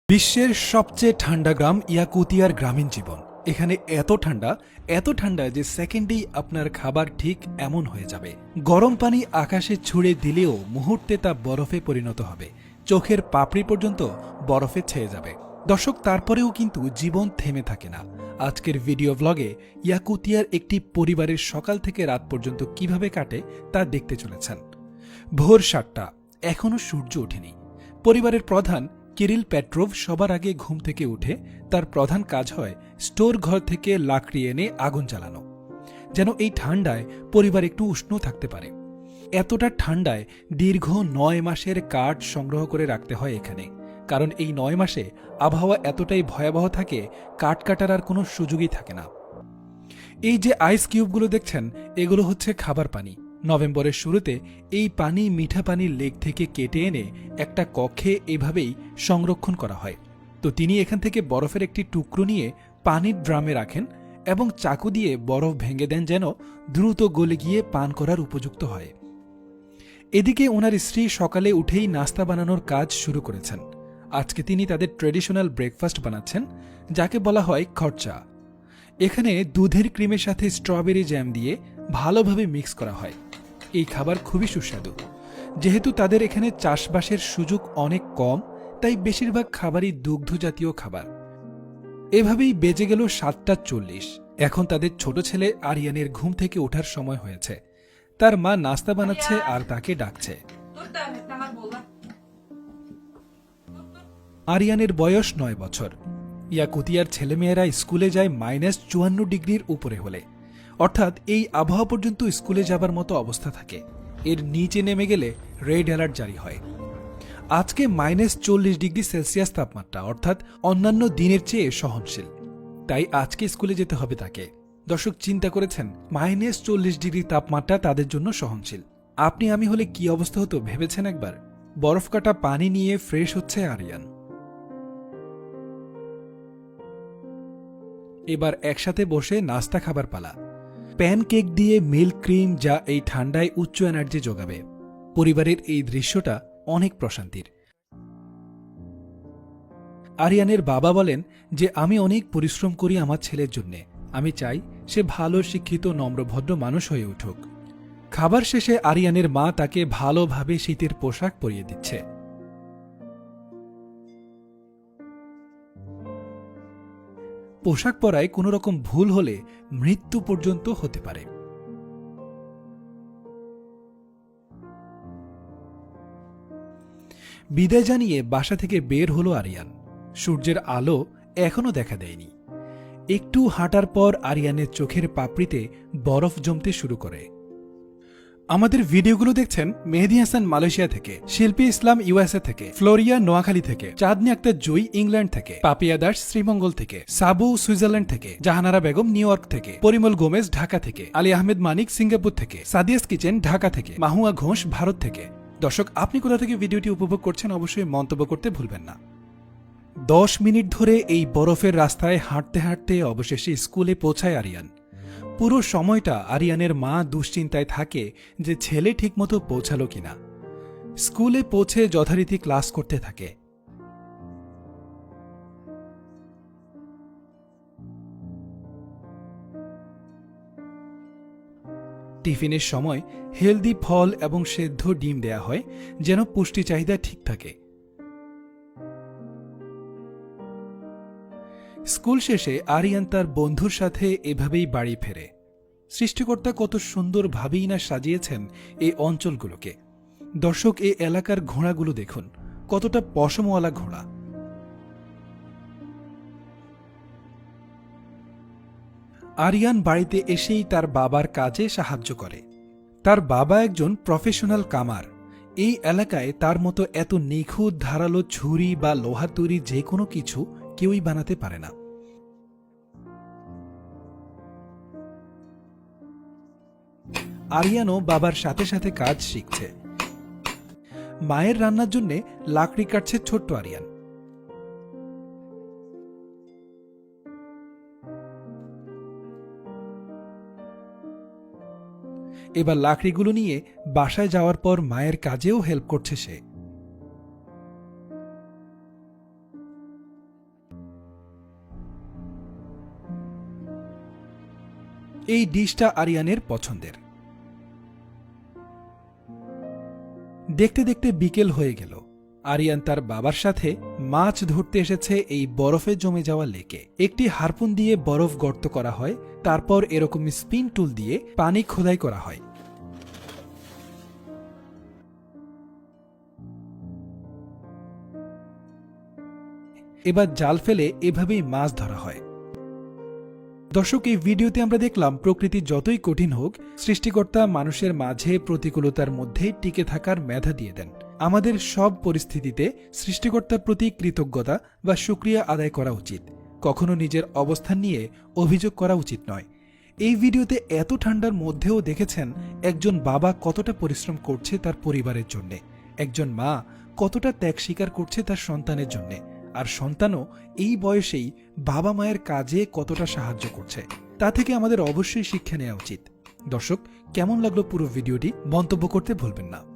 বিশ্বের সবচেয়ে ঠান্ডা গ্রাম ইয়াকুতিয়ার গ্রামীণ জীবন। এখানে এত ঠান্ডা যে সেকেন্ডেই আপনার খাবার ঠিক এমন হয়ে যাবে। গরম পানি আকাশে ছুঁড়ে দিলেও মুহূর্তে তা বরফে পরিণত হবে, চোখের পাপড়ি পর্যন্ত বরফে ছেয়ে যাবে। দর্শক, তারপরেও কিন্তু জীবন থেমে থাকে না। আজকের ভিডিও ব্লগে ইয়াকুতিয়ার একটি পরিবারের সকাল থেকে রাত পর্যন্ত কিভাবে কাটে তা দেখতে চলেছেন। ভোর 7টা, এখনও সূর্য ওঠেনি। পরিবারের প্রধান কিরিল পেট্রোভ সবার আগে ঘুম থেকে উঠে তার প্রধান কাজ হয় স্টোর ঘর থেকে লাকড়ি এনে আগুন জ্বালানো, যেন এই ঠান্ডায় পরিবার একটু উষ্ণ থাকতে পারে। এতটা ঠান্ডায় দীর্ঘ 9 মাসের কাঠ সংগ্রহ করে রাখতে হয় এখানে, কারণ এই 9 মাসে আবহাওয়া এতটাই ভয়াবহ থাকে, কাঠ কাটার আর কোনো সুযোগই থাকে না। এই যে আইস কিউবগুলো দেখছেন, এগুলো হচ্ছে খাবার পানি। নভেম্বরের শুরুতে এই পানি মিঠা পানির লেক থেকে কেটে এনে একটা কক্ষে এভাবেই সংরক্ষণ করা হয়। তো তিনি এখান থেকে বরফের একটি টুকরো নিয়ে পানির ড্রামে রাখেন এবং চাকু দিয়ে বরফ ভেঙে দেন, যেন দ্রুত গলে গিয়ে পান করার উপযুক্ত হয়। এদিকে ওনার স্ত্রী সকালে উঠেই নাস্তা বানানোর কাজ শুরু করেছেন। আজকে তিনি তাদের ট্রেডিশনাল ব্রেকফাস্ট বানাচ্ছেন, যাকে বলা হয় খরচা। এখানে দুধের ক্রিমের সাথে স্ট্রবেরি জ্যাম দিয়ে ভালোভাবে মিক্স করা হয়। এই খাবার খুবই সুস্বাদু। যেহেতু তাদের এখানে চাষবাসের সুযোগ অনেক কম, তাই বেশিরভাগ খাবারই দুগ্ধ জাতীয় খাবার। এভাবেই বেজে গেল 7:40। এখন তাদের ছোট ছেলে আরিয়ানের ঘুম থেকে ওঠার সময় হয়েছে। তার মা নাস্তা বানাচ্ছে আর তাকে ডাকছে। আরিয়ানের বয়স 9 বছর। ইয়াকুতিয়ার ছেলেমেয়েরা স্কুলে যায় -54 ডিগ্রির উপরে হলে, অর্থাৎ এই আবহাওয়া পর্যন্ত স্কুলে যাবার মতো অবস্থা থাকে। এর নিচে নেমে গেলে রেড অ্যালার্ট জারি হয়। আজকে -40 ডিগ্রি সেলসিয়াস তাপমাত্রা, অর্থাৎ অন্যান্য দিনের চেয়ে সহনশীল। তাই আজকে স্কুলে যেতে হবে তাকে। দর্শক, চিন্তা করেছেন -40 ডিগ্রি তাপমাত্রা তাদের জন্য সহনশীল? আপনি আমি হলে কি অবস্থা হতো ভেবেছেন একবার? বরফ কাটা পানি নিয়ে ফ্রেশ হচ্ছে আরিয়ান। এবার একসাথে বসে নাস্তা খাবার পালা। প্যানকেক দিয়ে মিল্ক ক্রিম, যা এই ঠান্ডায় উচ্চ এনার্জি যোগাবে। পরিবারের এই দৃশ্যটা অনেক প্রশান্তির। আরিয়ানের বাবা বলেন যে, আমি অনেক পরিশ্রম করি আমার ছেলের জন্যে। আমি চাই সে ভালো শিক্ষিত নম্রভদ্র মানুষ হয়ে উঠুক। খাবার শেষে আরিয়ানের মা তাকে ভালোভাবে শীতের পোশাক পরিয়ে দিচ্ছে। পোশাক পরায় কোনো রকম ভুল হলে মৃত্যু পর্যন্ত হতে পারে। বিদায় জানিয়ে বাসা থেকে বের হলো আরিয়ান। সূর্যের আলো এখনো দেখা দেয়নি। একটু হাঁটার পর আরিয়ানের চোখের পাপড়িতে বরফ জমতে শুরু করে। আমাদের ভিডিওগুলো দেখছেন মেহেদী হাসান মালয়েশিয়া থেকে, শিল্পী ইসলাম ইউএসএ থেকে, ফ্লোরিয়া নোয়াখালী থেকে, চাঁদনী আক্তার জুই ইংল্যান্ড থেকে, পাপিয়া দাস শ্রীমঙ্গল থেকে, সাবু সুইজারল্যান্ড থেকে, জাহানারা বেগম নিউ ইয়র্ক থেকে, পরিমল গোমেজ ঢাকা থেকে, আলী আহমেদ মানিক সিঙ্গাপুর থেকে, সাদিয়াস কিচেন ঢাকা থেকে, মাহুয়া ঘোষ ভারত থেকে। দর্শক, আপনি কোথা থেকে ভিডিওটি উপভোগ করছেন অবশ্যই মন্তব্য করতে ভুলবেন না। 10 মিনিট ধরে এই বরফের রাস্তায় হাঁটতে হাঁটতে অবশেষে স্কুলে পৌঁছায় আরিয়ান। পুরো সময়টা আরিয়ানের মা দুশ্চিন্তায় থাকে যে ছেলে ঠিকমতো পৌঁছালো কিনা। স্কুলে পৌঁছে যথারীতি ক্লাস করতে থাকে। টিফিনের সময় হেলদি ফল এবং সেদ্ধ ডিম দেয়া হয়, যেন পুষ্টি চাহিদা ঠিক থাকে। স্কুল শেষে আরিয়ান তার বন্ধুর সাথে এভাবেই বাড়ি ফেরে। সৃষ্টিকর্তা কত সুন্দরভাবেই না সাজিয়েছেন এই অঞ্চলগুলোকে। দর্শক, এই এলাকার ঘোড়াগুলো দেখুন, কতটা পশমওয়ালা ঘোড়া। আরিয়ান বাড়িতে এসেই তার বাবার কাজে সাহায্য করে। তার বাবা একজন প্রফেশনাল কামার। এই এলাকায় তার মতো এত নিখুঁত ধারালো ছুরি বা লোহার তৈরি যে কোনো কিছু কেউই বানাতে পারে না। আরিয়ানও বাবার সাথে সাথে কাজ শিখছে। মায়ের রান্নার জন্য লাকড়ি কাটছে ছোট্ট আরিয়ান। এবার লাকড়িগুলো নিয়ে বাসায় যাওয়ার পর মায়ের কাজেও হেল্প করছে সে। এই ডিশটা আরিয়ানের পছন্দের। দেখতে দেখতে বিকেল হয়ে গেল। আরিয়ান তার বাবার সাথে মাছ ধরতে এসেছে এই বরফে জমে যাওয়া লেকে। একটি হারপুন দিয়ে বরফ গর্ত করা হয়, তারপর এরকম স্পিন টুল দিয়ে পানি খোদাই করা হয়। এবার জাল ফেলে এভাবেই মাছ ধরা হয়। দর্শক, এই ভিডিওতে আমরা দেখলাম প্রকৃতি যতই কঠিন হোক, সৃষ্টিকর্তা মানুষের মাঝে প্রতিকূলতার মধ্যে টিকে থাকার মেধা দিয়ে দেন। আমাদের সব পরিস্থিতিতে সৃষ্টিকর্তার প্রতি কৃতজ্ঞতা বা শুকরিয়া আদায় করা উচিত। কখনো নিজের অবস্থান নিয়ে অভিযোগ করা উচিত নয়। এই ভিডিওতে এত ঠান্ডার মধ্যেও দেখেছেন একজন বাবা কতটা পরিশ্রম করছে তার পরিবারের জন্য, একজন মা কতটা ত্যাগ স্বীকার করছে তার সন্তানের জন্য, আর সন্তানও এই বয়সেই বাবা মায়ের কাজে কতটা সাহায্য করছে। তা থেকে আমাদের অবশ্যই শিক্ষা নেওয়া উচিত। দর্শক, কেমন লাগলো পুরো ভিডিওটি মন্তব্য করতে ভুলবেন না।